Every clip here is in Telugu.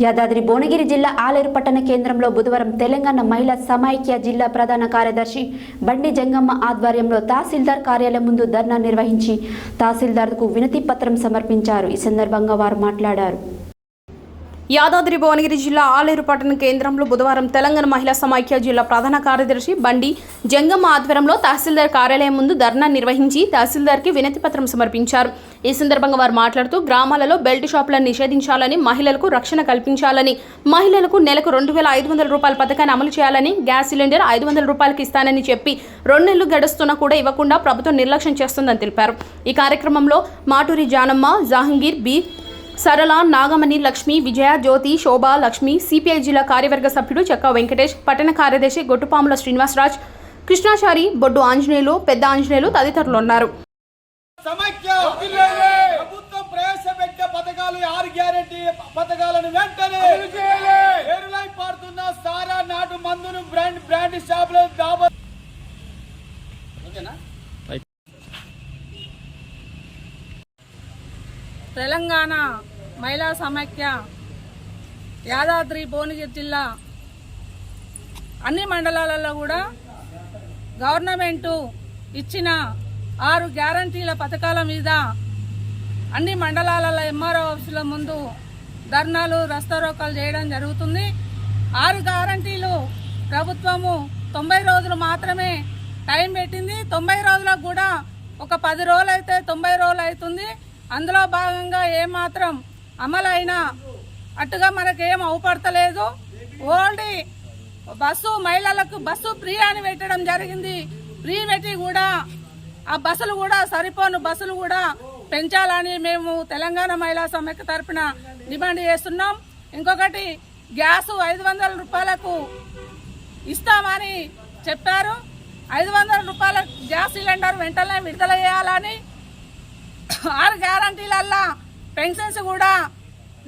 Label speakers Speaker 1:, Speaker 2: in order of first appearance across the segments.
Speaker 1: యాదాద్రి భువనగిరి జిల్లా ఆలేరు పట్టణ కేంద్రంలో బుధవారం తెలంగాణ మహిళా సమైక్య జిల్లా ప్రధాన కార్యదర్శి బండి జంగమ్మ ఆధ్వర్యంలో తహసీల్దార్ కార్యాలయం ముందు ధర్నా నిర్వహించి తహసీల్దార్కు వినతి పత్రం సమర్పించారు. ఈ సందర్భంగా వారు మాట్లాడారు.
Speaker 2: యాదాద్రి భువనగిరి జిల్లా ఆలేరు పట్టణ కేంద్రంలో బుధవారం తెలంగాణ మహిళా సమైక్య జిల్లా ప్రధాన కార్యదర్శి బండి జంగమ్మ ఆధ్వర్యంలో తహసీల్దార్ కార్యాలయం ముందు ధర్నా నిర్వహించి తహసీల్దార్కి వినతి పత్రం సమర్పించారు. ఈ సందర్భంగా వారు మాట్లాడుతూ గ్రామాలలో బెల్ట్ షాపులను నిషేధించాలని, మహిళలకు రక్షణ కల్పించాలని, మహిళలకు నెలకు 2,500 రూపాయల పథకాన్ని అమలు చేయాలని, గ్యాస్ సిలిండర్ 500 రూపాయలకి ఇస్తానని చెప్పి 2 నెలలు గడుస్తున్నా కూడా ఇవ్వకుండా ప్రభుత్వం నిర్లక్ష్యం చేస్తుందని తెలిపారు. ఈ కార్యక్రమంలో మాటూరి జానమ్మ, జహంగీర్, బి సరళ, నాగమణి, లక్ష్మి, విజయ, జ్యోతి, శోభ, లక్ష్మి, సిపిఐ జిల్లా కార్యవర్గ సభ్యుడు చెక్క వెంకటేష్, పట్టణ కార్యదర్శి గొట్టుపాముల శ్రీనివాసరాజ్, కృష్ణాచారి, బొడ్డు ఆంజనేయులు, పెద్ద ఆంజనేయులు తదితరులు ఉన్నారు.
Speaker 3: తెలంగాణ మహిళా సమైక్య యాదాద్రి భువనగిరి జిల్లా అన్ని మండలాలలో కూడా గవర్నమెంటు ఇచ్చిన 6 గ్యారంటీల పథకాల మీద అన్ని మండలాలలో ఎంఆర్ఓ ఆఫీసుల ముందు ధర్నాలు, రస్తారోకాలు చేయడం జరుగుతుంది. 6 గ్యారంటీలు ప్రభుత్వము 90 రోజులు మాత్రమే టైం పెట్టింది. 90 రోజులకు కూడా ఒక 10 రోజులు అయితే 90 రోజులు అవుతుంది. అందులో భాగంగా ఏమాత్రం అమలైనా అట్టుగా మనకేం అవపడతలేదు. ఓన్లీ మహిళలకు బస్సు ఫ్రీ అని పెట్టడం జరిగింది. ఫ్రీ పెట్టి కూడా ఆ బస్సులు కూడా సరిపోను బస్సులు కూడా పెంచాలని మేము తెలంగాణ మహిళా సమైక్య తరఫున డిమాండ్ చేస్తున్నాం. ఇంకొకటి గ్యాస్ 500 రూపాయలకు ఇస్తామని చెప్పారు. 500 రూపాయల గ్యాస్ సిలిండర్ వెంటనే విడుదల చేయాలని, 6 గ్యారంటీలల్లా పెన్షన్స్ కూడా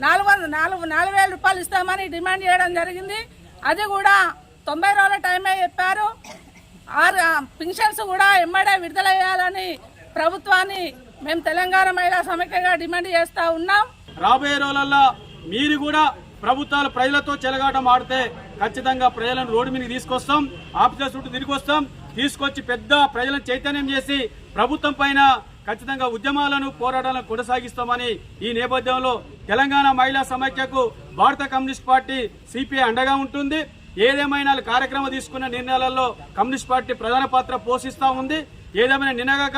Speaker 3: 4,000 రూపాయలు ఇస్తామని డిమాండ్ చేయడం జరిగింది. అది కూడా 90 రోజుల టైమే చెప్పారు. 6 పెన్షన్స్ కూడా ఎమ్మడే విడుదల చేయాలని ప్రభుత్వాన్ని మేము తెలంగాణ మహిళా సమైక్యగా డిమాండ్ చేస్తా ఉన్నాం.
Speaker 4: రాబోయే రోజులలో మీరు కూడా ప్రభుత్వాలు ప్రజలతో చెలగాటం ఆడితే ఖచ్చితంగా ప్రజలను రోడ్డు మీదకి తీసుకొస్తాం, ఆఫీసర్ చుట్టూ తిరిగి వస్తాం, తీసుకొచ్చి పెద్ద ప్రజలను చైతన్యం చేసి ప్రభుత్వం పైన ఖచ్చితంగా ఉద్యమాలను, పోరాటాలను కొనసాగిస్తామని ఈ నేపథ్యంలో తెలంగాణ మహిళా సమైక్యకు భారత కమ్యూనిస్ట్ పార్టీ సిపిఐ అండగా ఉంటుంది. ఏదేమైనా కార్యక్రమం తీసుకున్న నిర్ణయాలలో కమ్యూనిస్ట్ పార్టీ ప్రధాన పాత్ర పోషిస్తూ ఉంది. ఏదేమైనా నిన్నగాక